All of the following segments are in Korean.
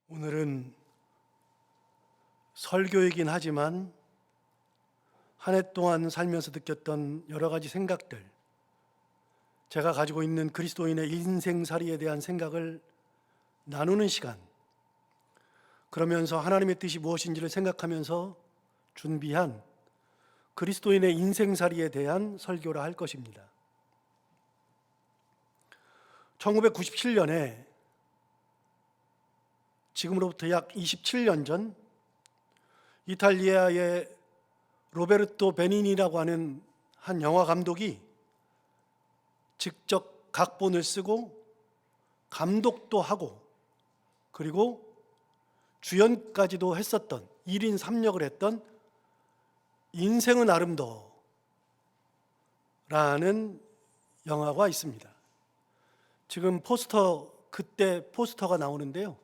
오늘은 설교이긴 하지만 한 해 동안 살면서 느꼈던 여러 가지 생각들, 제가 가지고 있는 그리스도인의 인생살이에 대한 생각을 나누는 시간, 그러면서 하나님의 뜻이 무엇인지를 생각하면서 준비한 그리스도인의 인생살이에 대한 설교라 할 것입니다. 1997년에 지금으로부터 약 27년 전 이탈리아의 로베르토 베니니라고 하는 한 영화 감독이 직접 각본을 쓰고 감독도 하고 그리고 주연까지도 했었던 1인 3역을 했던 인생은 아름다워라는 영화가 있습니다. 지금 그때 포스터가 나오는데요.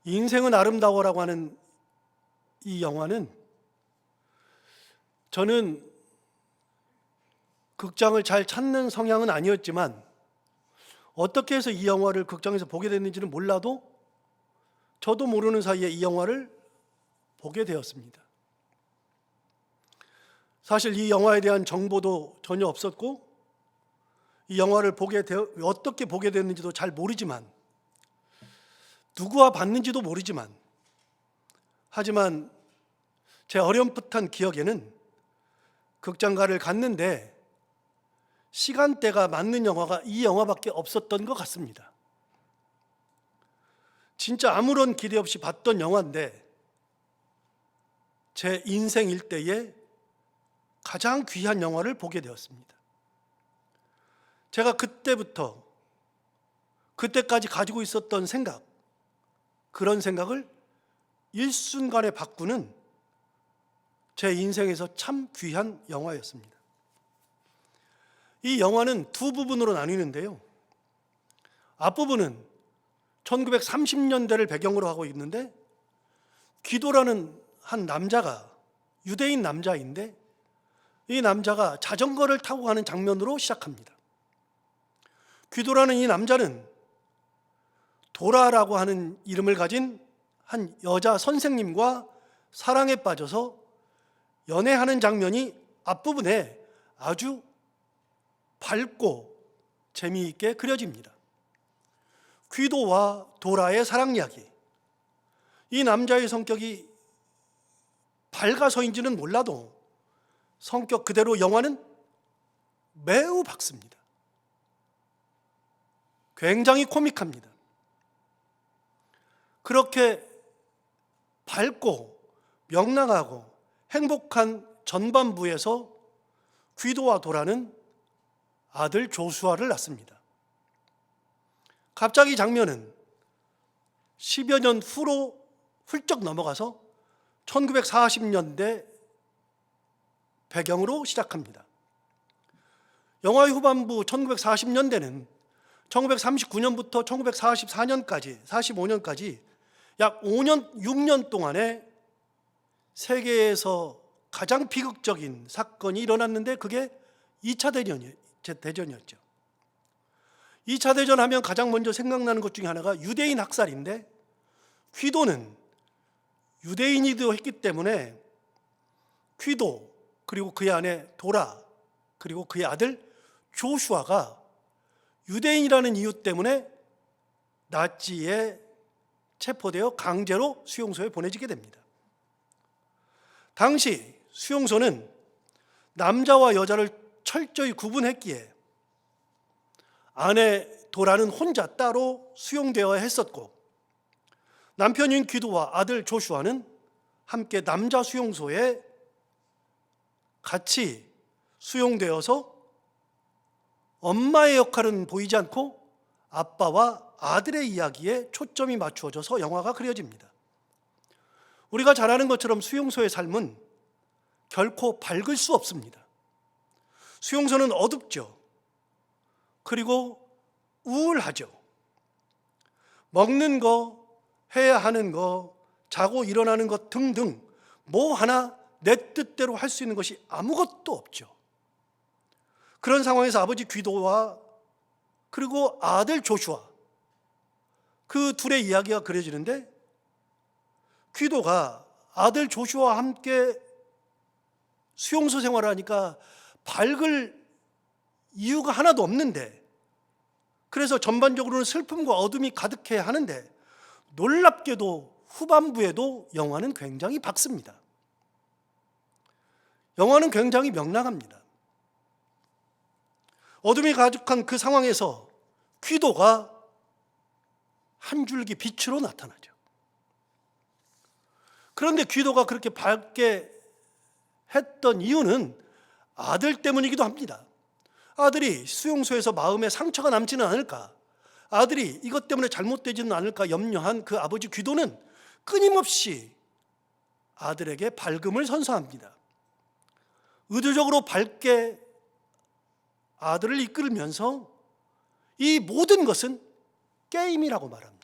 인생은 아름다워라고 하는 이 영화는 저는 극장을 잘 찾는 성향은 아니었지만 어떻게 해서 이 영화를 극장에서 보게 됐는지는 몰라도 저도 모르는 사이에 이 영화를 보게 되었습니다. 사실 이 영화에 대한 정보도 전혀 없었고 이 영화를 어떻게 보게 됐는지도 잘 모르지만 누구와 봤는지도 모르지만 하지만 제 어렴풋한 기억에는 극장가를 갔는데 시간대가 맞는 영화가 이 영화밖에 없었던 것 같습니다. 진짜 아무런 기대 없이 봤던 영화인데 제 인생 일대에 가장 귀한 영화를 보게 되었습니다. 제가 그때까지 가지고 있었던 생각, 그런 생각을 일순간에 바꾸는 제 인생에서 참 귀한 영화였습니다. 이 영화는 두 부분으로 나뉘는데요. 앞부분은 1930년대를 배경으로 하고 있는데 귀도라는 한 남자가 유대인 남자인데 이 남자가 자전거를 타고 가는 장면으로 시작합니다. 귀도라는 이 남자는 도라라고 하는 이름을 가진 한 여자 선생님과 사랑에 빠져서 연애하는 장면이 앞부분에 아주 밝고 재미있게 그려집니다. 귀도와 도라의 사랑 이야기. 이 남자의 성격이 밝아서인지는 몰라도 성격 그대로 영화는 매우 밝습니다. 굉장히 코믹합니다. 그렇게 밝고 명랑하고 행복한 전반부에서 귀도와 도라는 아들 조슈아를 낳습니다. 갑자기 장면은 10여 년 후로 훌쩍 넘어가서 1940년대 배경으로 시작합니다. 영화의 후반부 1940년대는 1939년부터 1944년까지, 45년까지 약 6년 동안에 세계에서 가장 비극적인 사건이 일어났는데 그게 2차 대전이었죠. 2차 대전 하면 가장 먼저 생각나는 것 중에 하나가 유대인 학살인데 귀도는 유대인이기도 했기 때문에 귀도 그리고 그의 아내 도라 그리고 그의 아들 조슈아가 유대인이라는 이유 때문에 나치에 체포되어 강제로 수용소에 보내지게 됩니다. 당시 수용소는 남자와 여자를 철저히 구분했기에 아내 도라는 혼자 따로 수용되어야 했었고 남편인 귀도와 아들 조슈아는 함께 남자 수용소에 같이 수용되어서 엄마의 역할은 보이지 않고 아빠와 아들의 이야기에 초점이 맞추어져서 영화가 그려집니다. 우리가 잘 아는 것처럼 수용소의 삶은 결코 밝을 수 없습니다. 수용소는 어둡죠. 그리고 우울하죠. 먹는 거, 해야 하는 거, 자고 일어나는 것 등등 뭐 하나 내 뜻대로 할 수 있는 것이 아무것도 없죠. 그런 상황에서 아버지 귀도와 그리고 아들 조슈아 그 둘의 이야기가 그려지는데, 귀도가 아들 조슈아와 함께 수용소 생활을 하니까 밝을 이유가 하나도 없는데, 그래서 전반적으로는 슬픔과 어둠이 가득해 하는데, 놀랍게도 후반부에도 영화는 굉장히 밝습니다. 영화는 굉장히 명랑합니다. 어둠이 가득한 그 상황에서 귀도가 한 줄기 빛으로 나타나죠. 그런데 귀도가 그렇게 밝게 했던 이유는 아들 때문이기도 합니다. 아들이 수용소에서 마음에 상처가 남지는 않을까, 아들이 이것 때문에 잘못되지는 않을까 염려한 그 아버지 귀도는 끊임없이 아들에게 밝음을 선사합니다. 의도적으로 밝게 아들을 이끌면서 이 모든 것은 게임이라고 말합니다.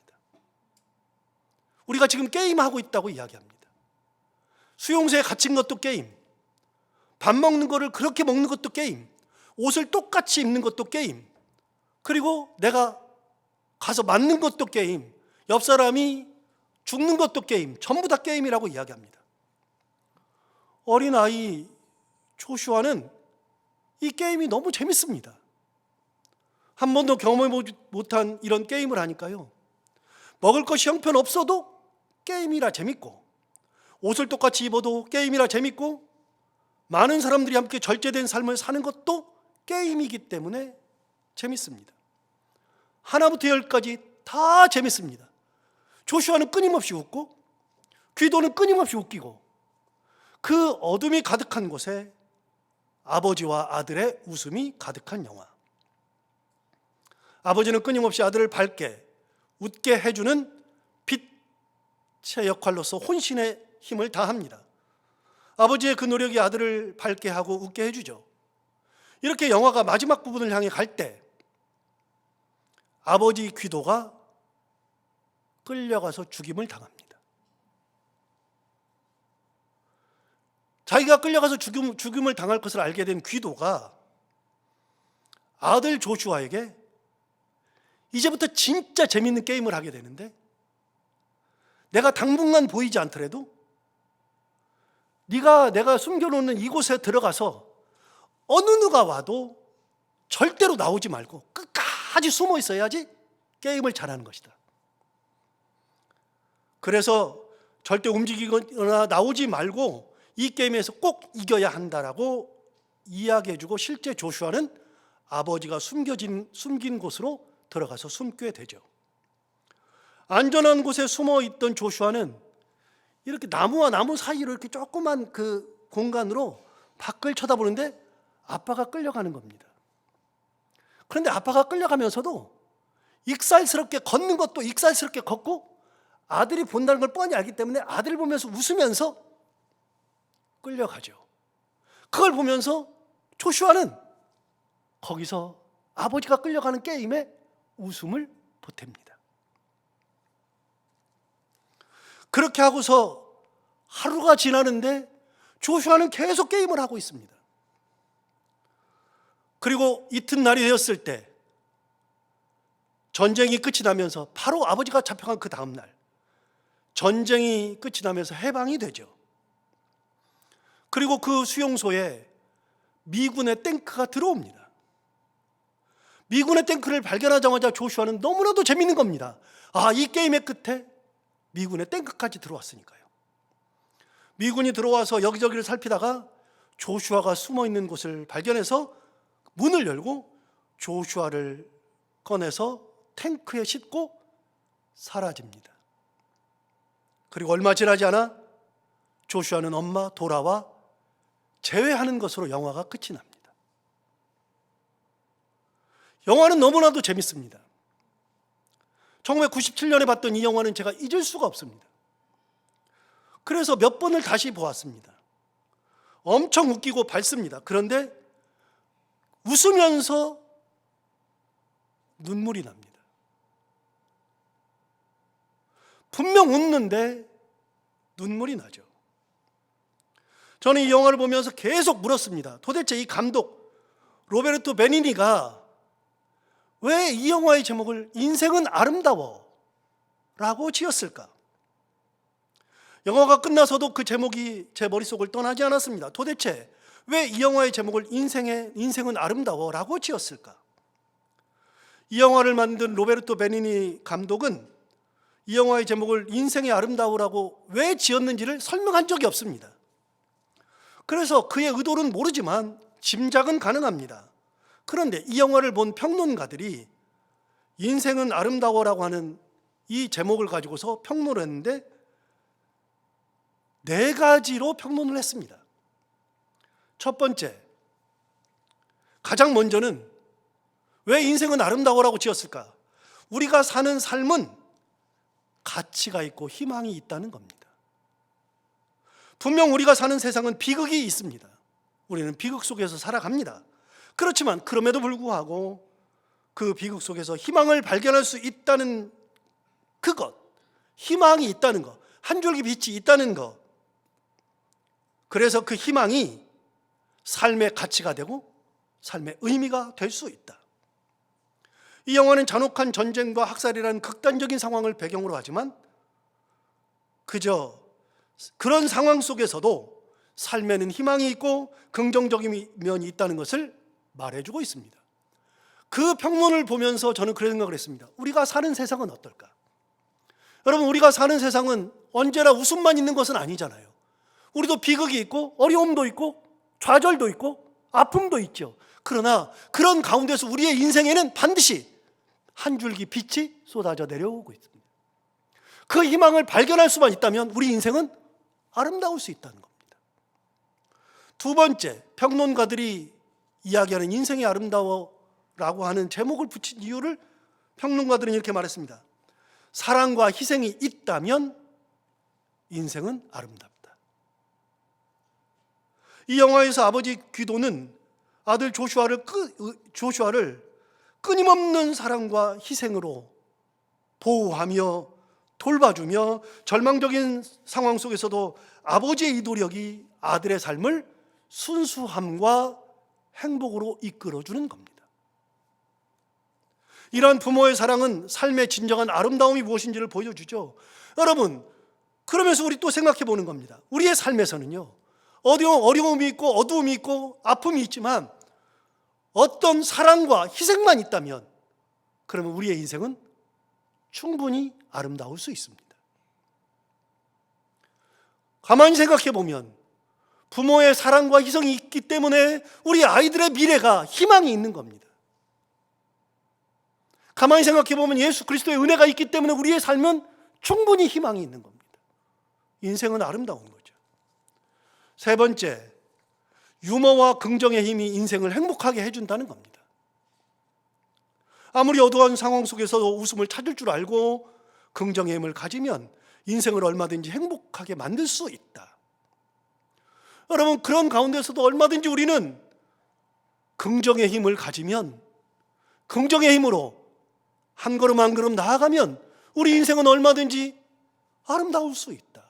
우리가 지금 게임하고 있다고 이야기합니다. 수용소에 갇힌 것도 게임, 밥 먹는 거를 그렇게 먹는 것도 게임, 옷을 똑같이 입는 것도 게임, 그리고 내가 가서 맞는 것도 게임, 옆 사람이 죽는 것도 게임, 전부 다 게임이라고 이야기합니다. 어린아이 조슈아는 이 게임이 너무 재밌습니다. 한 번도 경험해 못한 이런 게임을 하니까요, 먹을 것이 형편없어도 게임이라 재밌고, 옷을 똑같이 입어도 게임이라 재밌고, 많은 사람들이 함께 절제된 삶을 사는 것도 게임이기 때문에 재밌습니다. 하나부터 열까지 다 재밌습니다. 조슈아는 끊임없이 웃고, 귀도는 끊임없이 웃기고, 그 어둠이 가득한 곳에 아버지와 아들의 웃음이 가득한 영화. 아버지는 끊임없이 아들을 밝게 웃게 해주는 빛의 역할로서 혼신의 힘을 다합니다. 아버지의 그 노력이 아들을 밝게 하고 웃게 해주죠. 이렇게 영화가 마지막 부분을 향해 갈 때 아버지 귀도가 끌려가서 죽임을 당합니다. 자기가 끌려가서 죽임을 당할 것을 알게 된 귀도가 아들 조슈아에게 이제부터 진짜 재밌는 게임을 하게 되는데, 내가 당분간 보이지 않더라도 내가 숨겨놓는 이곳에 들어가서 어느 누가 와도 절대로 나오지 말고 끝까지 숨어 있어야지 게임을 잘하는 것이다. 그래서 절대 움직이거나 나오지 말고 이 게임에서 꼭 이겨야 한다라고 이야기해주고, 실제 조슈아는 아버지가 숨긴 곳으로 들어가서 숨게 되죠. 안전한 곳에 숨어 있던 조슈아는 이렇게 나무와 나무 사이로 이렇게 조그만 그 공간으로 밖을 쳐다보는데 아빠가 끌려가는 겁니다. 그런데 아빠가 끌려가면서도 익살스럽게 걷는 것도 익살스럽게 걷고, 아들이 본다는 걸 뻔히 알기 때문에 아들을 보면서 웃으면서 끌려가죠. 그걸 보면서 조슈아는 거기서 아버지가 끌려가는 게임에 웃음을 보탭니다. 그렇게 하고서 하루가 지나는데 조슈아는 계속 게임을 하고 있습니다. 그리고 이튿날이 되었을 때 전쟁이 끝이 나면서, 바로 아버지가 잡혀간 그 다음 날 전쟁이 끝이 나면서 해방이 되죠. 그리고 그 수용소에 미군의 탱크가 들어옵니다. 미군의 탱크를 발견하자마자 조슈아는 너무나도 재밌는 겁니다. 이 게임의 끝에 미군의 탱크까지 들어왔으니까요. 미군이 들어와서 여기저기를 살피다가 조슈아가 숨어 있는 곳을 발견해서 문을 열고 조슈아를 꺼내서 탱크에 싣고 사라집니다. 그리고 얼마 지나지 않아 조슈아는 엄마 돌아와 제외하는 것으로 영화가 끝이 납니다. 영화는 너무나도 재밌습니다. 1997년에 봤던 이 영화는 제가 잊을 수가 없습니다. 그래서 몇 번을 다시 보았습니다. 엄청 웃기고 밝습니다. 그런데 웃으면서 눈물이 납니다. 분명 웃는데 눈물이 나죠. 저는 이 영화를 보면서 계속 물었습니다. 도대체 이 감독 로베르토 베니니가 왜 이 영화의 제목을 인생은 아름다워 라고 지었을까? 영화가 끝나서도 그 제목이 제 머릿속을 떠나지 않았습니다. 도대체 왜 이 영화의 제목을 인생은 아름다워 라고 지었을까? 이 영화를 만든 로베르토 베니니 감독은 이 영화의 제목을 인생이 아름다우라고 왜 지었는지를 설명한 적이 없습니다. 그래서 그의 의도는 모르지만 짐작은 가능합니다. 그런데 이 영화를 본 평론가들이 인생은 아름다워라고 하는 이 제목을 가지고서 평론을 했는데 4가지로 평론을 했습니다. 첫 번째, 가장 먼저는 왜 인생은 아름다워라고 지었을까? 우리가 사는 삶은 가치가 있고 희망이 있다는 겁니다. 분명 우리가 사는 세상은 비극이 있습니다. 우리는 비극 속에서 살아갑니다. 그렇지만 그럼에도 불구하고 그 비극 속에서 희망을 발견할 수 있다는 그것, 희망이 있다는 것, 한 줄기 빛이 있다는 것, 그래서 그 희망이 삶의 가치가 되고 삶의 의미가 될 수 있다. 이 영화는 잔혹한 전쟁과 학살이라는 극단적인 상황을 배경으로 하지만 그저 그런 상황 속에서도 삶에는 희망이 있고 긍정적인 면이 있다는 것을 말해주고 있습니다. 그 평론을 보면서 저는 그런 생각을 했습니다. 우리가 사는 세상은 어떨까? 여러분, 우리가 사는 세상은 언제나 웃음만 있는 것은 아니잖아요. 우리도 비극이 있고 어려움도 있고 좌절도 있고 아픔도 있죠. 그러나 그런 가운데서 우리의 인생에는 반드시 한 줄기 빛이 쏟아져 내려오고 있습니다. 그 희망을 발견할 수만 있다면 우리 인생은 아름다울 수 있다는 겁니다. 두 번째, 평론가들이 이야기하는 인생이 아름다워라고 하는 제목을 붙인 이유를 평론가들은 이렇게 말했습니다. 사랑과 희생이 있다면 인생은 아름답다. 이 영화에서 아버지 귀도는 아들 조슈아를 끊임없는 사랑과 희생으로 보호하며 돌봐주며 절망적인 상황 속에서도 아버지의 이 노력이 아들의 삶을 순수함과 행복으로 이끌어주는 겁니다. 이러한 부모의 사랑은 삶의 진정한 아름다움이 무엇인지를 보여주죠. 여러분, 그러면서 우리 또 생각해 보는 겁니다. 우리의 삶에서는요, 어려움이 있고 어두움이 있고 아픔이 있지만 어떤 사랑과 희생만 있다면 그러면 우리의 인생은 충분히 아름다울 수 있습니다. 가만히 생각해 보면 부모의 사랑과 희생이 있기 때문에 우리 아이들의 미래가 희망이 있는 겁니다. 가만히 생각해 보면 예수 그리스도의 은혜가 있기 때문에 우리의 삶은 충분히 희망이 있는 겁니다. 인생은 아름다운 거죠. 세 번째, 유머와 긍정의 힘이 인생을 행복하게 해준다는 겁니다. 아무리 어두운 상황 속에서도 웃음을 찾을 줄 알고 긍정의 힘을 가지면 인생을 얼마든지 행복하게 만들 수 있다. 여러분, 그런 가운데서도 얼마든지 우리는 긍정의 힘을 가지면, 긍정의 힘으로 한 걸음 한 걸음 나아가면 우리 인생은 얼마든지 아름다울 수 있다.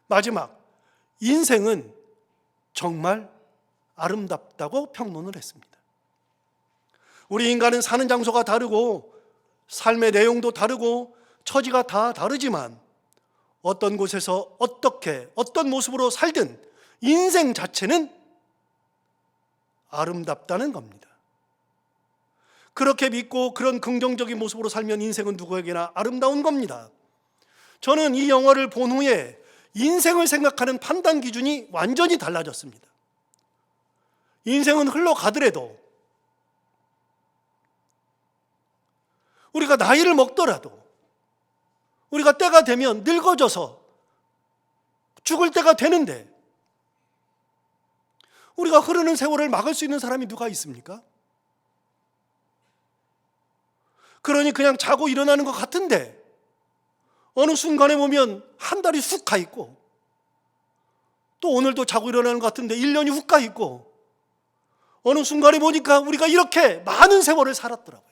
마지막, 인생은 정말 아름답다고 평론을 했습니다. 우리 인간은 사는 장소가 다르고 삶의 내용도 다르고 처지가 다 다르지만 어떤 곳에서 어떤 모습으로 살든 인생 자체는 아름답다는 겁니다. 그렇게 믿고 그런 긍정적인 모습으로 살면 인생은 누구에게나 아름다운 겁니다. 저는 이 영화를 본 후에 인생을 생각하는 판단 기준이 완전히 달라졌습니다. 인생은 흘러가더라도, 우리가 나이를 먹더라도, 우리가 때가 되면 늙어져서 죽을 때가 되는데 우리가 흐르는 세월을 막을 수 있는 사람이 누가 있습니까? 그러니 그냥 자고 일어나는 것 같은데 어느 순간에 보면 한 달이 훅 가 있고 또 오늘도 자고 일어나는 것 같은데 1년이 훅 가 있고 어느 순간에 보니까 우리가 이렇게 많은 세월을 살았더라고요.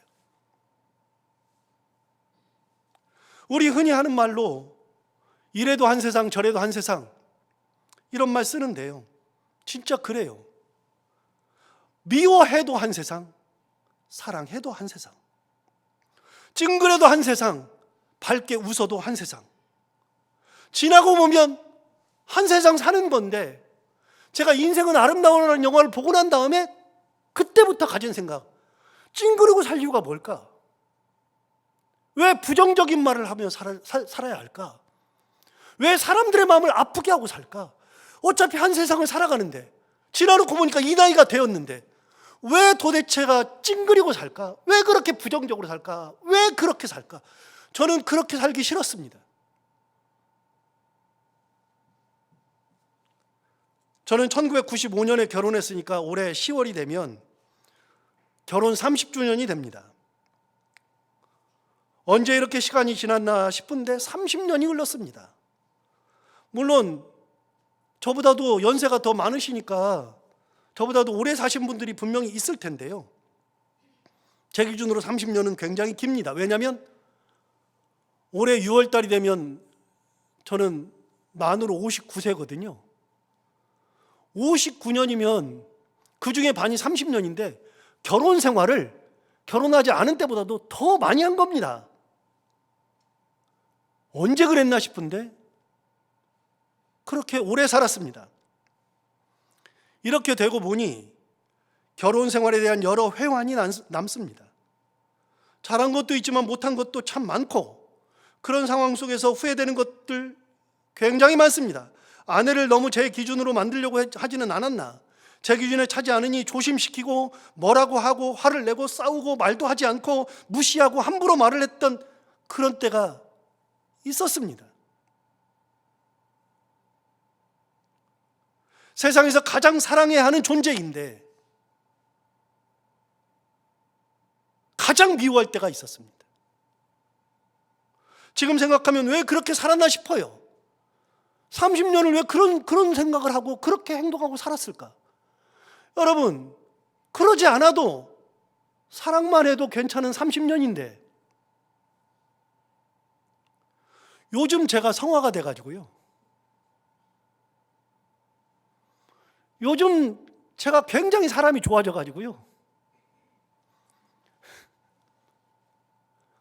우리 흔히 하는 말로 이래도 한 세상 저래도 한 세상 이런 말 쓰는데요, 진짜 그래요. 미워해도 한 세상, 사랑해도 한 세상, 찡그려도 한 세상, 밝게 웃어도 한 세상, 지나고 보면 한 세상 사는 건데, 제가 인생은 아름다워라는 영화를 보고 난 다음에 그때부터 가진 생각, 찡그리고 살 이유가 뭘까? 왜 부정적인 말을 하며 살아야 할까? 왜 사람들의 마음을 아프게 하고 살까? 어차피 한 세상을 살아가는데, 지나놓고 보니까 이 나이가 되었는데 왜 도대체가 찡그리고 살까? 왜 그렇게 부정적으로 살까? 왜 그렇게 살까? 저는 그렇게 살기 싫었습니다. 저는 1995년에 결혼했으니까 올해 10월이 되면 결혼 30주년이 됩니다. 언제 이렇게 시간이 지났나 싶은데 30년이 흘렀습니다. 물론 저보다도 연세가 더 많으시니까 저보다도 오래 사신 분들이 분명히 있을 텐데요. 제 기준으로 30년은 굉장히 깁니다. 왜냐하면 올해 6월 달이 되면 저는 만으로 59세거든요. 59년이면 그 중에 반이 30년인데 결혼 생활을 결혼하지 않은 때보다도 더 많이 한 겁니다. 언제 그랬나 싶은데 그렇게 오래 살았습니다. 이렇게 되고 보니 결혼 생활에 대한 여러 회환이 남습니다. 잘한 것도 있지만 못한 것도 참 많고, 그런 상황 속에서 후회되는 것들 굉장히 많습니다. 아내를 너무 제 기준으로 만들려고 하지는 않았나, 제 기준에 차지 않으니 조심시키고 뭐라고 하고 화를 내고 싸우고 말도 하지 않고 무시하고 함부로 말을 했던 그런 때가 있었습니다. 세상에서 가장 사랑해야 하는 존재인데 가장 미워할 때가 있었습니다. 지금 생각하면 왜 그렇게 살았나 싶어요. 30년을 왜 그런 생각을 하고 그렇게 행동하고 살았을까? 여러분, 그러지 않아도 사랑만 해도 괜찮은 30년인데 요즘 제가 성화가 돼가지고요, 요즘 제가 굉장히 사람이 좋아져가지고요,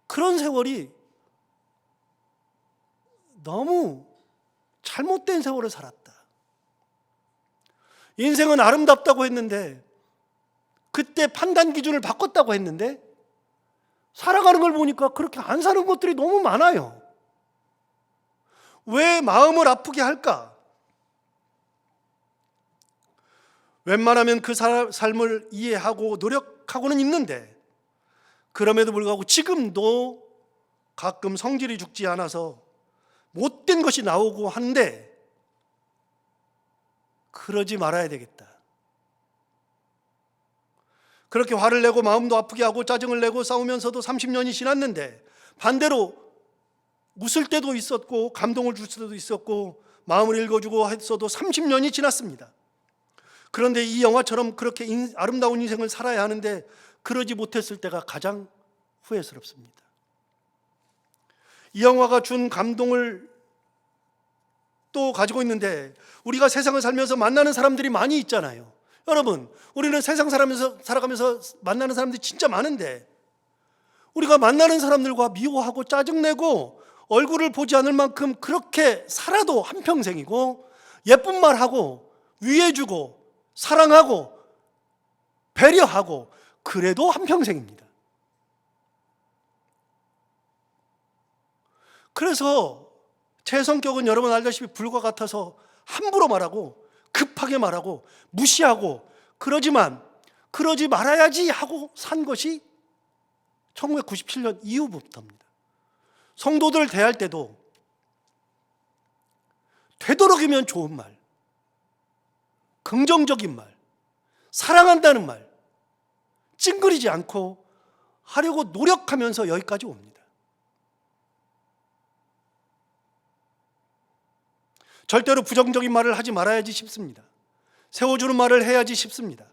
그런 세월이 너무 잘못된 세월을 살았다. 인생은 아름답다고 했는데, 그때 판단 기준을 바꿨다고 했는데 살아가는 걸 보니까 그렇게 안 사는 것들이 너무 많아요. 왜 마음을 아프게 할까? 웬만하면 그 삶을 이해하고 노력하고는 있는데, 그럼에도 불구하고 지금도 가끔 성질이 죽지 않아서 못된 것이 나오고 하는데, 그러지 말아야 되겠다. 그렇게 화를 내고 마음도 아프게 하고 짜증을 내고 싸우면서도 30년이 지났는데, 반대로 웃을 때도 있었고 감동을 줄 때도 있었고 마음을 읽어주고 했어도 30년이 지났습니다. 그런데 이 영화처럼 그렇게 아름다운 인생을 살아야 하는데 그러지 못했을 때가 가장 후회스럽습니다. 이 영화가 준 감동을 또 가지고 있는데, 우리가 세상을 살면서 만나는 사람들이 많이 있잖아요. 여러분, 우리는 세상 살아가면서 만나는 사람들이 진짜 많은데, 우리가 만나는 사람들과 미워하고 짜증내고 얼굴을 보지 않을 만큼 그렇게 살아도 한평생이고, 예쁜 말하고 위해주고 사랑하고 배려하고 그래도 한평생입니다. 그래서 제 성격은 여러분 알다시피 불과 같아서 함부로 말하고 급하게 말하고 무시하고, 그러지만 그러지 말아야지 하고 산 것이 1997년 이후부터입니다. 성도들을 대할 때도 되도록이면 좋은 말, 긍정적인 말, 사랑한다는 말 찡그리지 않고 하려고 노력하면서 여기까지 옵니다. 절대로 부정적인 말을 하지 말아야지 싶습니다. 세워주는 말을 해야지 싶습니다.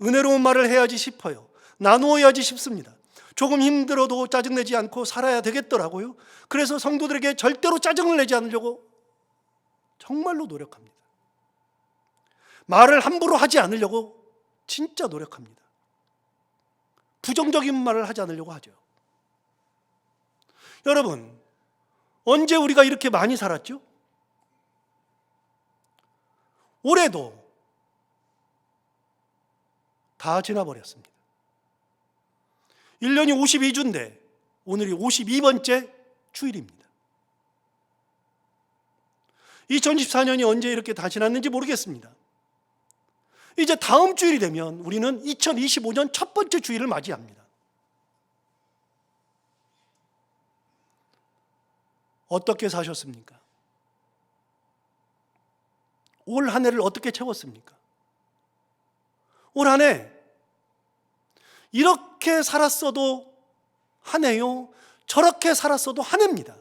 은혜로운 말을 해야지 싶어요. 나누어야지 싶습니다. 조금 힘들어도 짜증내지 않고 살아야 되겠더라고요. 그래서 성도들에게 절대로 짜증을 내지 않으려고 정말로 노력합니다. 말을 함부로 하지 않으려고 진짜 노력합니다. 부정적인 말을 하지 않으려고 하죠. 여러분, 언제 우리가 이렇게 많이 살았죠? 올해도 다 지나버렸습니다. 1년이 52주인데 오늘이 52번째 주일입니다. 2014년이 언제 이렇게 다 지났는지 모르겠습니다. 이제 다음 주일이 되면 우리는 2025년 첫 번째 주일을 맞이합니다. 어떻게 사셨습니까? 올 한 해를 어떻게 채웠습니까? 올 한 해 이렇게 살았어도 한 해요, 저렇게 살았어도 한 해입니다.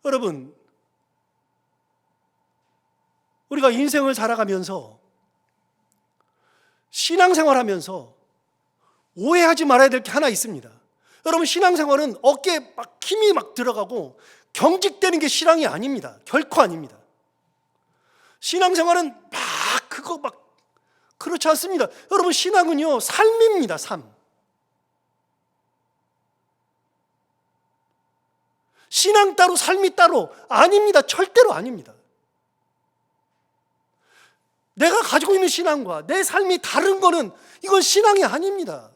여러분, 우리가 인생을 살아가면서 신앙생활하면서 오해하지 말아야 될 게 하나 있습니다. 여러분, 신앙생활은 어깨에 막 힘이 막 들어가고 경직되는 게 신앙이 아닙니다. 결코 아닙니다. 신앙생활은 막 그렇지 않습니다. 여러분, 신앙은요, 삶입니다. 삶. 신앙 따로 삶이 따로 아닙니다. 절대로 아닙니다. 내가 가지고 있는 신앙과 내 삶이 다른 거는 이건 신앙이 아닙니다.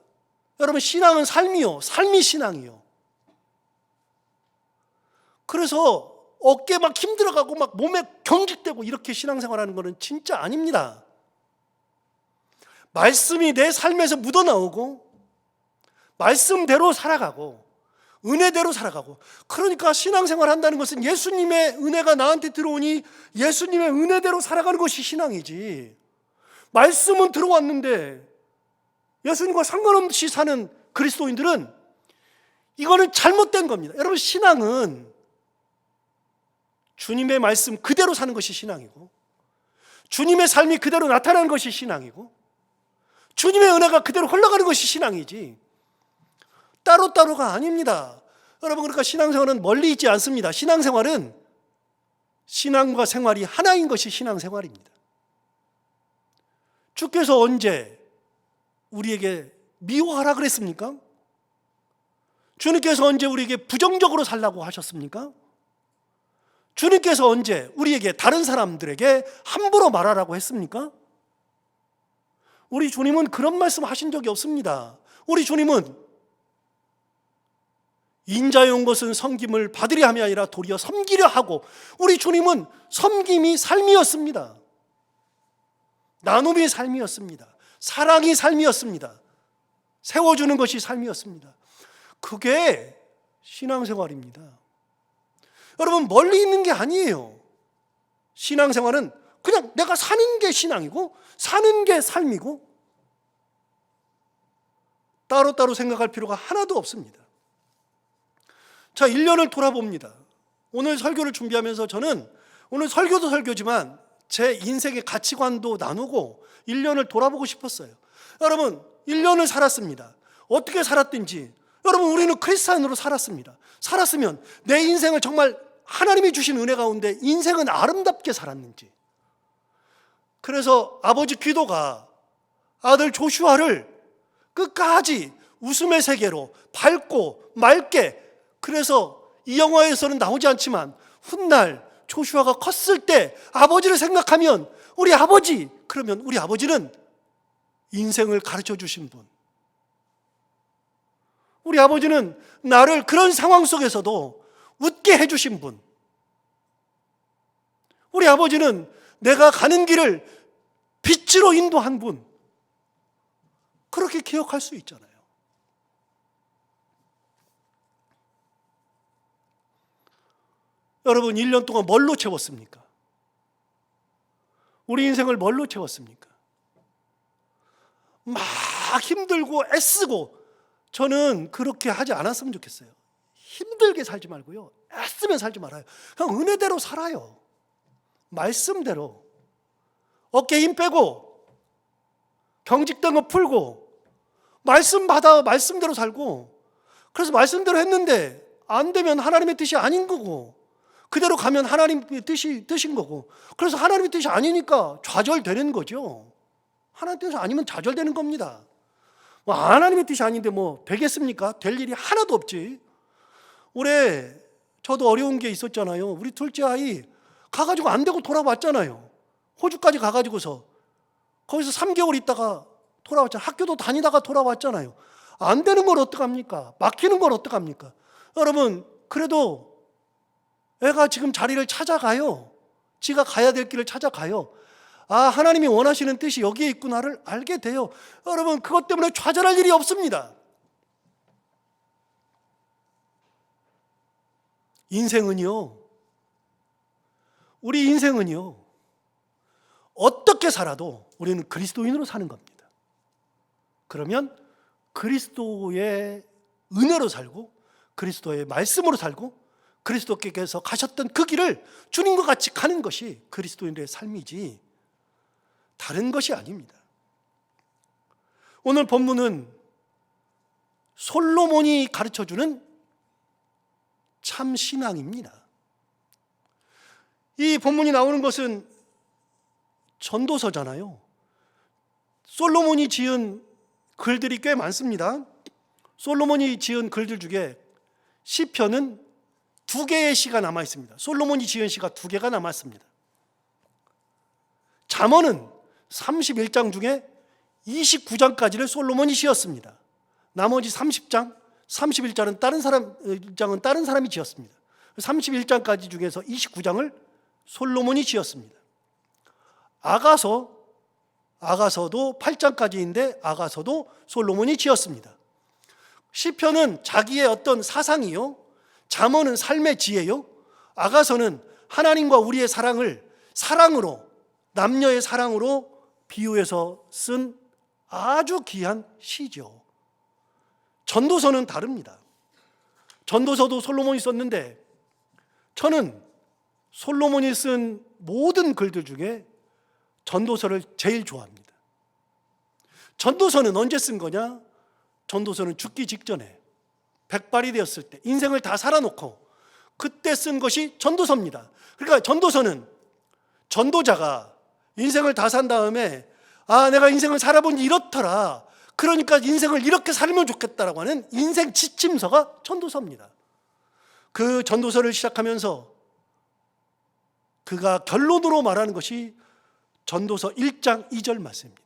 여러분, 신앙은 삶이요, 삶이 신앙이요. 그래서 어깨 막 힘들어가고 막 몸에 경직되고 이렇게 신앙생활하는 거는 진짜 아닙니다. 말씀이 내 삶에서 묻어나오고 말씀대로 살아가고 은혜대로 살아가고, 그러니까 신앙생활 한다는 것은 예수님의 은혜가 나한테 들어오니 예수님의 은혜대로 살아가는 것이 신앙이지, 말씀은 들어왔는데 예수님과 상관없이 사는 그리스도인들은 이거는 잘못된 겁니다. 여러분, 신앙은 주님의 말씀 그대로 사는 것이 신앙이고, 주님의 삶이 그대로 나타나는 것이 신앙이고, 주님의 은혜가 그대로 흘러가는 것이 신앙이지 따로따로가 아닙니다. 여러분, 그러니까 신앙생활은 멀리 있지 않습니다. 신앙생활은 신앙과 생활이 하나인 것이 신앙생활입니다. 주께서 언제 우리에게 미워하라 그랬습니까? 주님께서 언제 우리에게 부정적으로 살라고 하셨습니까? 주님께서 언제 우리에게, 다른 사람들에게 함부로 말하라고 했습니까? 우리 주님은 그런 말씀 하신 적이 없습니다. 우리 주님은 인자에 온 것은 섬김을 받으려 함이 아니라 도리어 섬기려 하고, 우리 주님은 섬김이 삶이었습니다. 나눔이 삶이었습니다. 사랑이 삶이었습니다. 세워주는 것이 삶이었습니다. 그게 신앙생활입니다. 여러분, 멀리 있는 게 아니에요. 신앙생활은 그냥 내가 사는 게 신앙이고 사는 게 삶이고 따로따로 생각할 필요가 하나도 없습니다. 자, 1년을 돌아봅니다. 오늘 설교를 준비하면서 저는 오늘 설교도 설교지만 제 인생의 가치관도 나누고 1년을 돌아보고 싶었어요. 여러분, 1년을 살았습니다. 어떻게 살았든지, 여러분, 우리는 크리스찬으로 살았습니다. 살았으면 내 인생을 정말 하나님이 주신 은혜 가운데 인생은 아름답게 살았는지. 그래서 아버지 기도가 아들 조슈아를 끝까지 웃음의 세계로 밝고 맑게, 그래서 이 영화에서는 나오지 않지만 훗날 조슈아가 컸을 때 아버지를 생각하면 우리 아버지, 그러면 우리 아버지는 인생을 가르쳐 주신 분, 우리 아버지는 나를 그런 상황 속에서도 웃게 해주신 분, 우리 아버지는 내가 가는 길을 빛으로 인도한 분, 그렇게 기억할 수 있잖아요. 여러분, 1년 동안 뭘로 채웠습니까? 우리 인생을 뭘로 채웠습니까? 막 힘들고 애쓰고, 저는 그렇게 하지 않았으면 좋겠어요. 힘들게 살지 말고요, 애쓰면 살지 말아요. 그냥 은혜대로 살아요. 말씀대로 어깨 힘 빼고 경직된 거 풀고 말씀 받아 말씀대로 살고, 그래서 말씀대로 했는데 안 되면 하나님의 뜻이 아닌 거고, 그대로 가면 하나님의 뜻인 거고, 그래서 하나님의 뜻이 아니니까 좌절되는 거죠. 하나님의 뜻이 아니면 좌절되는 겁니다. 하나님의 뜻이 아닌데 되겠습니까? 될 일이 하나도 없지. 올해 저도 어려운 게 있었잖아요. 우리 둘째 아이 가가지고 안 되고 돌아왔잖아요. 호주까지 가가지고서 거기서 3개월 있다가 돌아왔잖아요. 학교도 다니다가 돌아왔잖아요. 안 되는 걸 어떡합니까? 막히는 걸 어떡합니까? 여러분, 그래도 애가 지금 자리를 찾아가요. 지가 가야 될 길을 찾아가요. 하나님이 원하시는 뜻이 여기에 있구나를 알게 돼요. 여러분, 그것 때문에 좌절할 일이 없습니다. 우리 인생은요, 어떻게 살아도 우리는 그리스도인으로 사는 겁니다. 그러면 그리스도의 은혜로 살고, 그리스도의 말씀으로 살고, 그리스도께서 가셨던 그 길을 주님과 같이 가는 것이 그리스도인의 삶이지 다른 것이 아닙니다. 오늘 본문은 솔로몬이 가르쳐주는 참 신앙입니다. 이 본문이 나오는 것은 전도서잖아요. 솔로몬이 지은 글들이 꽤 많습니다. 솔로몬이 지은 글들 중에 시편은 2개의 시가 남아 있습니다. 솔로몬이 지은 시가 2개가 남았습니다. 잠언은 31장 중에 29장까지를 솔로몬이 지었습니다. 나머지 30장, 31장은 다른 사람이 지었습니다. 31장까지 중에서 29장을 솔로몬이 지었습니다. 아가서도 8장까지인데 아가서도 솔로몬이 지었습니다. 시편은 자기의 어떤 사상이요, 잠언은 삶의 지혜요, 아가서는 하나님과 우리의 사랑으로, 남녀의 사랑으로 비유해서 쓴 아주 귀한 시죠. 전도서는 다릅니다. 전도서도 솔로몬이 썼는데 저는 솔로몬이 쓴 모든 글들 중에 전도서를 제일 좋아합니다. 전도서는 언제 쓴 거냐? 전도서는 죽기 직전에 백발이 되었을 때 인생을 다 살아놓고 그때 쓴 것이 전도서입니다. 그러니까 전도서는 전도자가 인생을 다 산 다음에 내가 인생을 살아보니 이렇더라, 그러니까 인생을 이렇게 살면 좋겠다라고 하는 인생 지침서가 전도서입니다. 그 전도서를 시작하면서 그가 결론으로 말하는 것이 전도서 1장 2절 말씀입니다.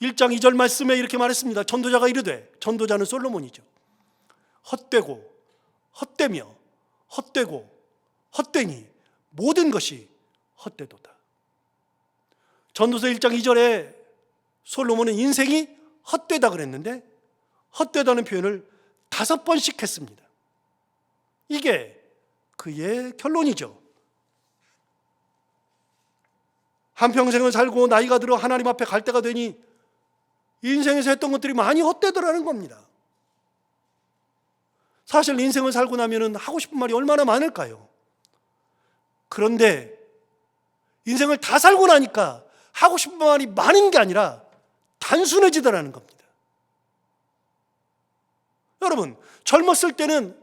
1장 2절 말씀에 이렇게 말했습니다. 전도자가 이르되, 전도자는 솔로몬이죠. 헛되고 헛되며 헛되고 헛되니 모든 것이 헛되도다. 전도서 1장 2절에 솔로몬은 인생이 헛되다 그랬는데 헛되다는 표현을 5번씩 했습니다. 이게 그의 결론이죠. 한평생을 살고 나이가 들어 하나님 앞에 갈 때가 되니 인생에서 했던 것들이 많이 헛되더라는 겁니다. 사실 인생을 살고 나면 하고 싶은 말이 얼마나 많을까요? 그런데 인생을 다 살고 나니까 하고 싶은 말이 많은 게 아니라 단순해지더라는 겁니다. 여러분, 젊었을 때는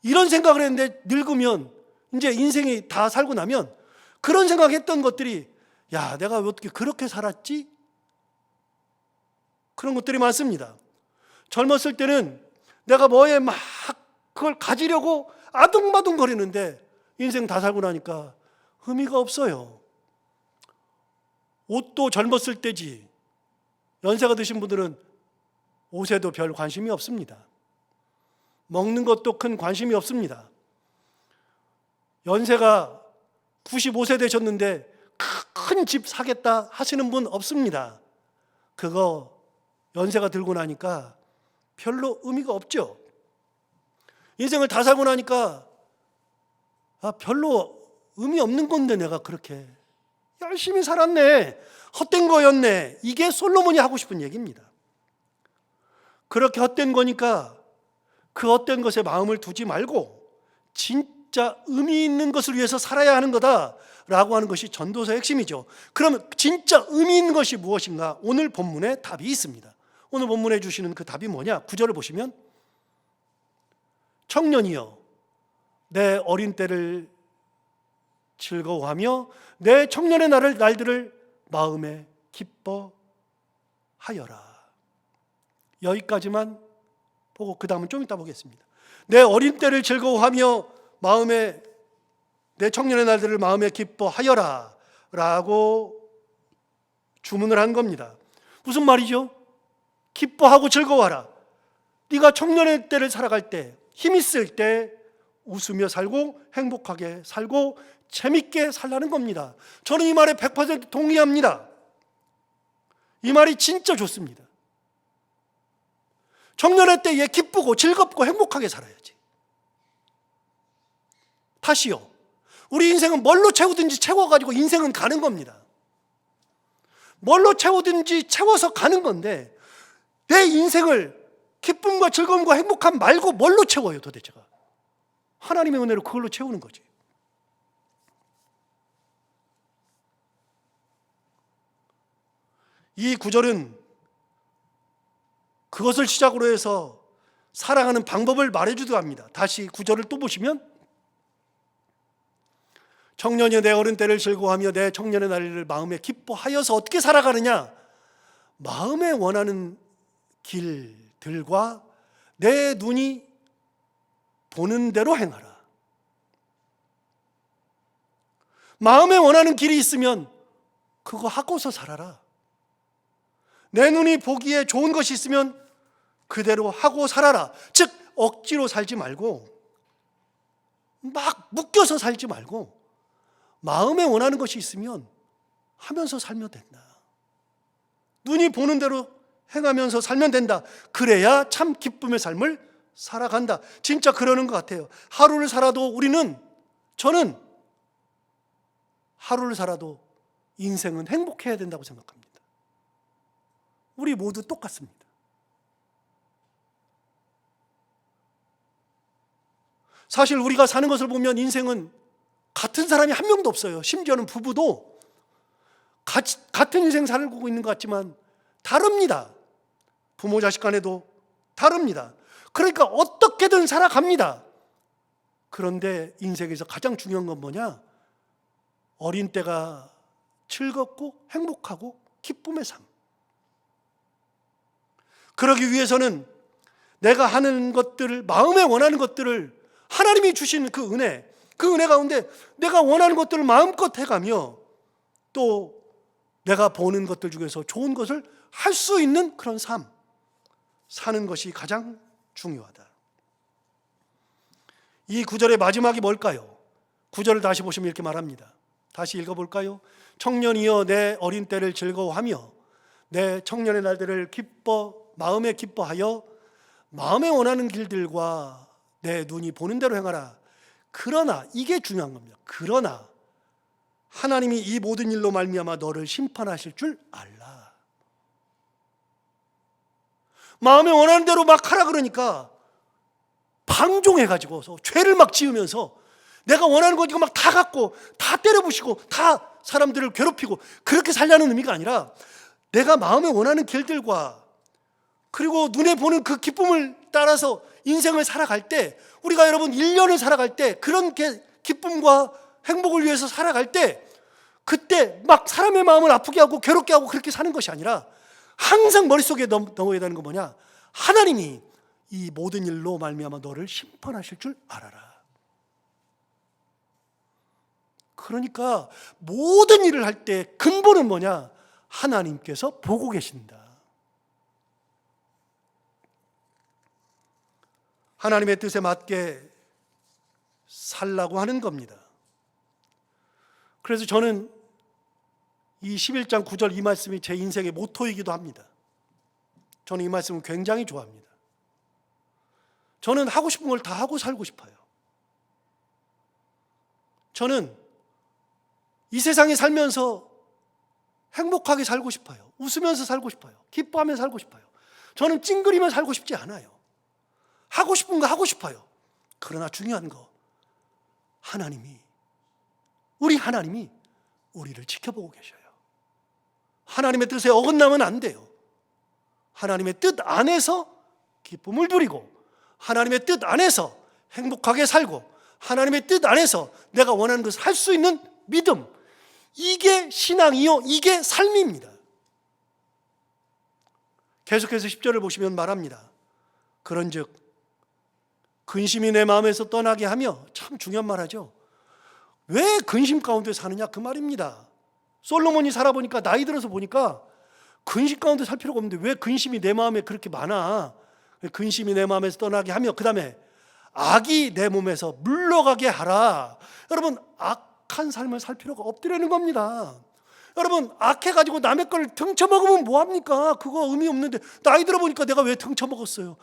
이런 생각을 했는데 늙으면, 이제 인생이 다 살고 나면 그런 생각했던 것들이, 내가 어떻게 그렇게 살았지? 그런 것들이 많습니다. 젊었을 때는 내가 뭐에 막 그걸 가지려고 아둥바둥 거리는데 인생 다 살고 나니까 의미가 없어요. 옷도 젊었을 때지 연세가 드신 분들은 옷에도 별 관심이 없습니다. 먹는 것도 큰 관심이 없습니다. 연세가 95세 되셨는데 큰 집 사겠다 하시는 분 없습니다. 그거 연세가 들고 나니까 별로 의미가 없죠. 인생을 다 살고 나니까 별로 의미 없는 건데 내가 그렇게 열심히 살았네, 헛된 거였네. 이게 솔로몬이 하고 싶은 얘기입니다. 그렇게 헛된 거니까 그 헛된 것에 마음을 두지 말고 진짜 의미 있는 것을 위해서 살아야 하는 거다라고 하는 것이 전도서의 핵심이죠. 그러면 진짜 의미 있는 것이 무엇인가? 오늘 본문에 답이 있습니다. 오늘 본문에 주시는 그 답이 뭐냐? 9절을 보시면 청년이여 내 어린 때를 즐거워하며 내 청년의 날들을 마음에 기뻐하여라. 여기까지만 보고 그 다음은 좀 이따 보겠습니다. 내 어린 때를 즐거워하며 내 청년의 날들을 마음에 기뻐하여라 라고 주문을 한 겁니다. 무슨 말이죠? 기뻐하고 즐거워하라. 네가 청년의 때를 살아갈 때, 힘 있을 때 웃으며 살고 행복하게 살고 재밌게 살라는 겁니다. 저는 이 말에 100% 동의합니다. 이 말이 진짜 좋습니다. 청년의 때에 기쁘고 즐겁고 행복하게 살아야지. 다시요. 우리 인생은 뭘로 채우든지 채워가지고 인생은 가는 겁니다. 뭘로 채우든지 채워서 가는 건데 내 인생을 기쁨과 즐거움과 행복함 말고 뭘로 채워요 도대체가? 하나님의 은혜로 그걸로 채우는 거지. 이 구절은 그것을 시작으로 해서 살아가는 방법을 말해주기도 합니다. 다시 구절을 또 보시면 청년이 내 어른 때를 즐거워하며 내 청년의 날을 마음에 기뻐하여서 어떻게 살아가느냐? 마음에 원하는 길들과 내 눈이 보는 대로 행하라. 마음에 원하는 길이 있으면 그거 하고서 살아라. 내 눈이 보기에 좋은 것이 있으면 그대로 하고 살아라. 즉 억지로 살지 말고 막 묶여서 살지 말고 마음에 원하는 것이 있으면 하면서 살면 된다. 눈이 보는 대로 행하면서 살면 된다. 그래야 참 기쁨의 삶을 살아간다. 진짜 그러는 것 같아요. 하루를 살아도 저는 하루를 살아도 인생은 행복해야 된다고 생각합니다. 우리 모두 똑같습니다. 사실 우리가 사는 것을 보면 인생은 같은 사람이 한 명도 없어요. 심지어는 부부도 같은 인생 살고 있는 것 같지만 다릅니다. 부모 자식 간에도 다릅니다. 그러니까 어떻게든 살아갑니다. 그런데 인생에서 가장 중요한 건 뭐냐? 어린 때가 즐겁고 행복하고 기쁨의 삶. 그러기 위해서는 내가 하는 것들을, 마음에 원하는 것들을 하나님이 주신 그 은혜 가운데 내가 원하는 것들을 마음껏 해가며 또 내가 보는 것들 중에서 좋은 것을 할 수 있는 그런 삶 사는 것이 가장 중요하다. 이 구절의 마지막이 뭘까요? 구절을 다시 보시면 이렇게 말합니다. 다시 읽어볼까요? 청년이여 내 어린 때를 즐거워하며 내 청년의 날들을 마음에 기뻐하여 마음에 원하는 길들과 내 눈이 보는 대로 행하라. 그러나 이게 중요한 겁니다. 그러나 하나님이 이 모든 일로 말미암아 너를 심판하실 줄 알라. 마음에 원하는 대로 막 하라 그러니까 방종해가지고서 죄를 막 지으면서 내가 원하는 거 이거 막 다 갖고 다 때려부시고 다 사람들을 괴롭히고 그렇게 살려는 의미가 아니라 내가 마음에 원하는 길들과 그리고 눈에 보는 그 기쁨을 따라서 인생을 살아갈 때 우리가 여러분 1년을 살아갈 때 그런 기쁨과 행복을 위해서 살아갈 때 그때 막 사람의 마음을 아프게 하고 괴롭게 하고 그렇게 사는 것이 아니라 항상 머릿속에 넣어야 되는 건 뭐냐? 하나님이 이 모든 일로 말미암아 너를 심판하실 줄 알아라. 그러니까 모든 일을 할 때 근본은 뭐냐? 하나님께서 보고 계신다. 하나님의 뜻에 맞게 살라고 하는 겁니다. 그래서 저는 이 11장 9절 이 말씀이 제 인생의 모토이기도 합니다. 저는 이 말씀을 굉장히 좋아합니다. 저는 하고 싶은 걸 다 하고 살고 싶어요. 저는 이 세상에 살면서 행복하게 살고 싶어요. 웃으면서 살고 싶어요. 기뻐하며 살고 싶어요. 저는 찡그리며 살고 싶지 않아요. 하고 싶은 거 하고 싶어요. 그러나 중요한 거 우리 하나님이 우리를 지켜보고 계셔요. 하나님의 뜻에 어긋나면 안 돼요. 하나님의 뜻 안에서 기쁨을 누리고 하나님의 뜻 안에서 행복하게 살고 하나님의 뜻 안에서 내가 원하는 것을 할 수 있는 믿음, 이게 신앙이요, 이게 삶입니다. 계속해서 10절을 보시면 말합니다. 그런즉 근심이 내 마음에서 떠나게 하며, 참 중요한 말하죠. 왜 근심 가운데 사느냐 그 말입니다. 솔로몬이 살아보니까, 나이 들어서 보니까 근심 가운데 살 필요가 없는데 왜 근심이 내 마음에 그렇게 많아. 근심이 내 마음에서 떠나게 하며, 그 다음에 악이 내 몸에서 물러가게 하라. 여러분, 악한 삶을 살 필요가 없더라는 겁니다. 여러분, 악해가지고 남의 걸 등쳐먹으면 뭐합니까? 그거 의미 없는데. 나이 들어보니까 내가 왜 등쳐먹었어요?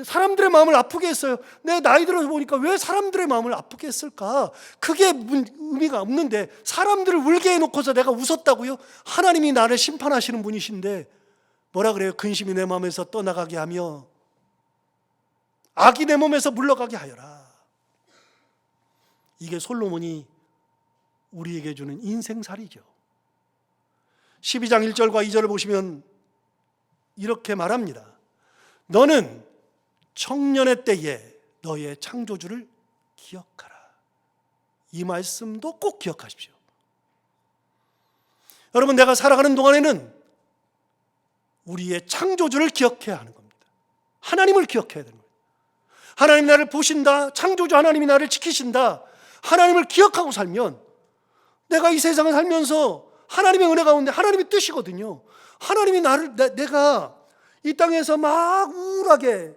사람들의 마음을 아프게 했어요. 내 나이 들어서 보니까 왜 사람들의 마음을 아프게 했을까? 그게 의미가 없는데, 사람들을 울게 해놓고서 내가 웃었다고요? 하나님이 나를 심판하시는 분이신데 뭐라 그래요? 근심이 내 마음에서 떠나가게 하며 악이 내 몸에서 물러가게 하여라. 이게 솔로몬이 우리에게 주는 인생살이죠. 12장 1절과 2절을 보시면 이렇게 말합니다. 너는 청년의 때에 너의 창조주를 기억하라. 이 말씀도 꼭 기억하십시오. 여러분, 내가 살아가는 동안에는 우리의 창조주를 기억해야 하는 겁니다. 하나님을 기억해야 되는 거예요. 하나님 나를 보신다. 창조주 하나님이 나를 지키신다. 하나님을 기억하고 살면, 내가 이 세상을 살면서 하나님의 은혜 가운데 하나님의 뜻이거든요. 하나님이 나를, 내가 이 땅에서 막 우울하게,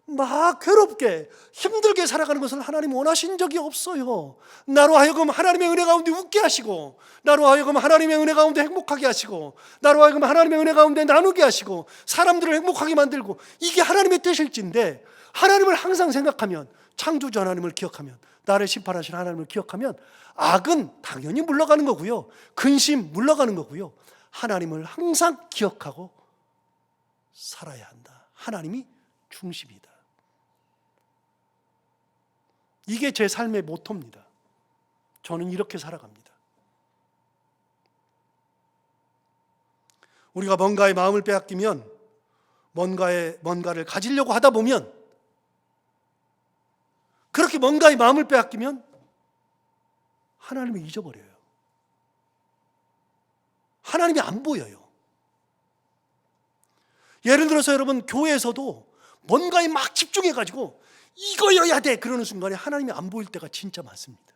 막 괴롭게, 힘들게 살아가는 것을 하나님 원하신 적이 없어요. 나로 하여금 하나님의 은혜 가운데 웃게 하시고, 나로 하여금 하나님의 은혜 가운데 행복하게 하시고, 나로 하여금 하나님의 은혜 가운데 나누게 하시고, 사람들을 행복하게 만들고, 이게 하나님의 뜻일진데, 하나님을 항상 생각하면, 창조주 하나님을 기억하면, 나를 심판하신 하나님을 기억하면 악은 당연히 물러가는 거고요, 근심 물러가는 거고요, 하나님을 항상 기억하고 살아야 한다. 하나님이 중심이다. 이게 제 삶의 모토입니다. 저는 이렇게 살아갑니다. 우리가 뭔가에 마음을 빼앗기면, 뭔가를 가지려고 하다 보면, 그렇게 뭔가에 마음을 빼앗기면 하나님을 잊어버려요. 하나님이 안 보여요. 예를 들어서 여러분, 교회에서도 뭔가에 막 집중해가지고 이거여야 돼 그러는 순간에 하나님이 안 보일 때가 진짜 많습니다.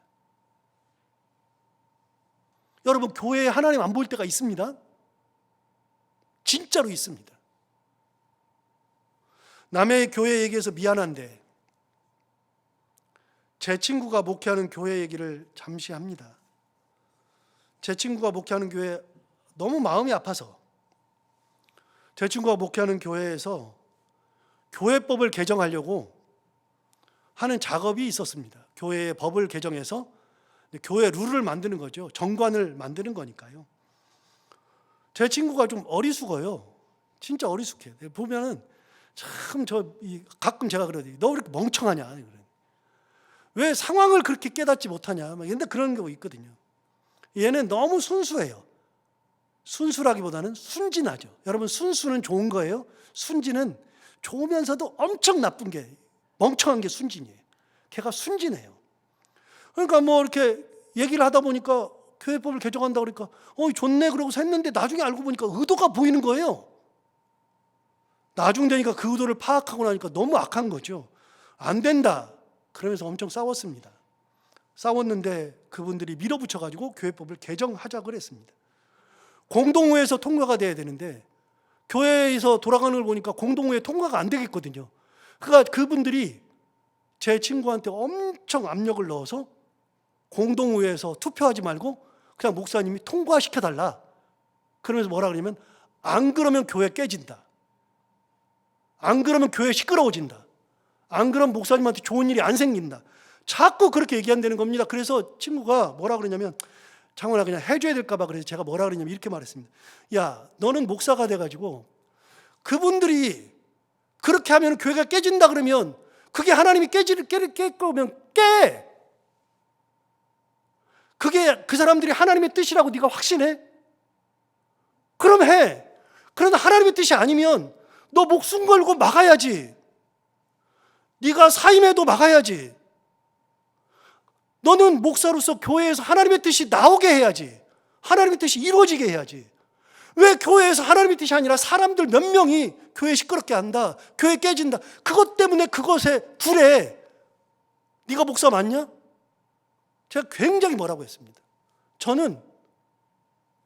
여러분, 교회에 하나님 안 보일 때가 있습니다. 진짜로 있습니다. 남의 교회 얘기해서 미안한데, 제 친구가 목회하는 교회 얘기를 잠시 합니다. 제 친구가 목회하는 교회 너무 마음이 아파서, 제 친구가 목회하는 교회에서 교회법을 개정하려고 하는 작업이 있었습니다. 교회의 법을 개정해서 교회 룰을 만드는 거죠. 정관을 만드는 거니까요. 제 친구가 좀 어리숙어요. 진짜 어리숙해요. 보면은 참, 가끔 제가 그러더니 너 왜 이렇게 멍청하냐, 왜 상황을 그렇게 깨닫지 못하냐, 근데 그런 게 있거든요. 얘는 너무 순수해요. 순수라기보다는 순진하죠. 여러분, 순수는 좋은 거예요. 순진은 좋으면서도 엄청 나쁜 게, 멍청한 게 순진이에요. 걔가 순진해요. 그러니까 뭐 이렇게 얘기를 하다 보니까 교회법을 개정한다고 그러니까 좋네 그러고서 했는데, 나중에 알고 보니까 의도가 보이는 거예요. 나중 되니까 그 의도를 파악하고 나니까 너무 악한 거죠. 안 된다 그러면서 엄청 싸웠습니다. 싸웠는데 그분들이 밀어붙여가지고 교회법을 개정하자고 그랬습니다. 공동회에서 통과가 돼야 되는데, 교회에서 돌아가는 걸 보니까 공동회에 통과가 안 되겠거든요. 그러니까 그분들이 제 친구한테 엄청 압력을 넣어서 공동회에서 투표하지 말고 그냥 목사님이 통과시켜달라. 그러면서 뭐라 그러냐면, 안 그러면 교회 깨진다, 안 그러면 교회 시끄러워진다, 안 그러면 목사님한테 좋은 일이 안 생긴다, 자꾸 그렇게 얘기한다는 겁니다. 그래서 친구가 뭐라 그러냐면, 장원아 그냥 해줘야 될까 봐. 그래서 제가 뭐라 그러냐면 이렇게 말했습니다. 야, 너는 목사가 돼가지고 그분들이 그렇게 하면 교회가 깨진다 그러면, 그게 하나님이 깰 거면 깨. 그게 그 사람들이 하나님의 뜻이라고 네가 확신해? 그럼 해. 그러나 하나님의 뜻이 아니면 너 목숨 걸고 막아야지. 네가 사임해도 막아야지. 너는 목사로서 교회에서 하나님의 뜻이 나오게 해야지. 하나님의 뜻이 이루어지게 해야지. 왜 교회에서 하나님의 뜻이 아니라 사람들 몇 명이 교회 시끄럽게 한다, 교회 깨진다, 그것 때문에 그것에 불에 네가 목사 맞냐? 제가 굉장히 뭐라고 했습니다. 저는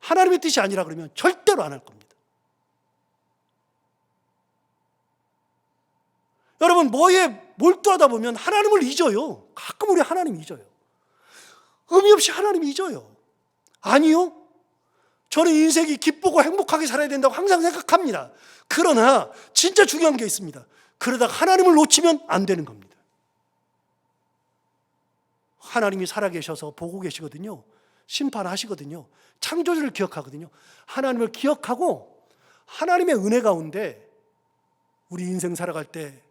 하나님의 뜻이 아니라 그러면 절대로 안 할 겁니다. 여러분, 뭐에 몰두하다 보면 하나님을 잊어요. 가끔 우리 하나님 잊어요. 의미 없이 하나님 잊어요. 아니요. 저는 인생이 기쁘고 행복하게 살아야 된다고 항상 생각합니다. 그러나 진짜 중요한 게 있습니다. 그러다가 하나님을 놓치면 안 되는 겁니다. 하나님이 살아계셔서 보고 계시거든요. 심판하시거든요. 창조주를 기억하거든요. 하나님을 기억하고 하나님의 은혜 가운데 우리 인생 살아갈 때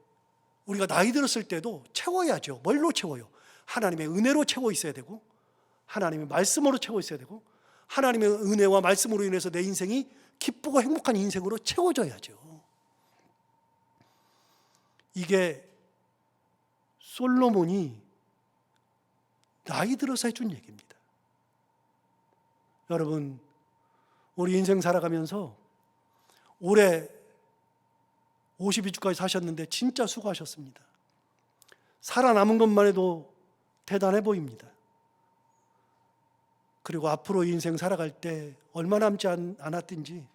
우리가 나이 들었을 때도 채워야죠. 뭘로 채워요? 하나님의 은혜로 채워 있어야 되고, 하나님의 말씀으로 채워 있어야 되고, 하나님의 은혜와 말씀으로 인해서 내 인생이 기쁘고 행복한 인생으로 채워져야죠. 이게 솔로몬이 나이 들어서 해준 얘기입니다. 여러분, 우리 인생 살아가면서 올해 52주까지 사셨는데 진짜 수고하셨습니다. 살아남은 것만 해도 대단해 보입니다. 그리고 앞으로 인생 살아갈 때 얼마 남지 않았든지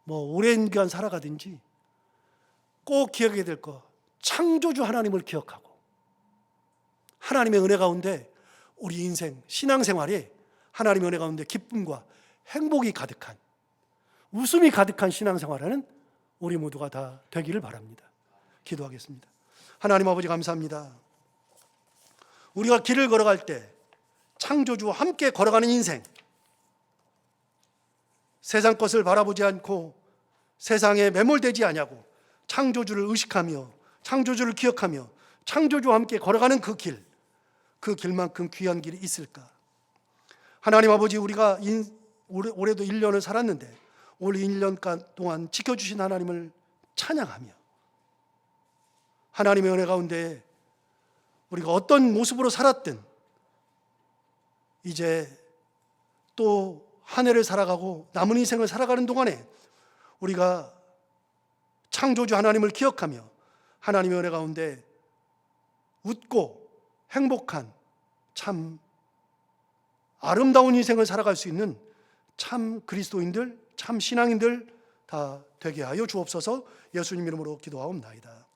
뭐 오랜 기간 살아가든지 꼭 기억해야 될 거, 창조주 하나님을 기억하고 하나님의 은혜 가운데 우리 인생 신앙생활에 하나님의 은혜 가운데 기쁨과 행복이 가득한, 웃음이 가득한 신앙생활하는 우리 모두가 다 되기를 바랍니다. 기도하겠습니다. 하나님 아버지, 감사합니다. 우리가 길을 걸어갈 때 창조주와 함께 걸어가는 인생, 세상 것을 바라보지 않고 세상에 매몰되지 아니하고 창조주를 의식하며 창조주를 기억하며 창조주와 함께 걸어가는 그 길, 그 길만큼 귀한 길이 있을까? 하나님 아버지, 우리가 올해도 1년을 살았는데 올 1년간 동안 지켜주신 하나님을 찬양하며 하나님의 은혜 가운데 우리가 어떤 모습으로 살았든 이제 또 한 해를 살아가고 남은 인생을 살아가는 동안에 우리가 창조주 하나님을 기억하며 하나님의 은혜 가운데 웃고 행복한 참 아름다운 인생을 살아갈 수 있는 참 그리스도인들, 참 신앙인들 다 되게 하여 주옵소서. 예수님 이름으로 기도하옵나이다.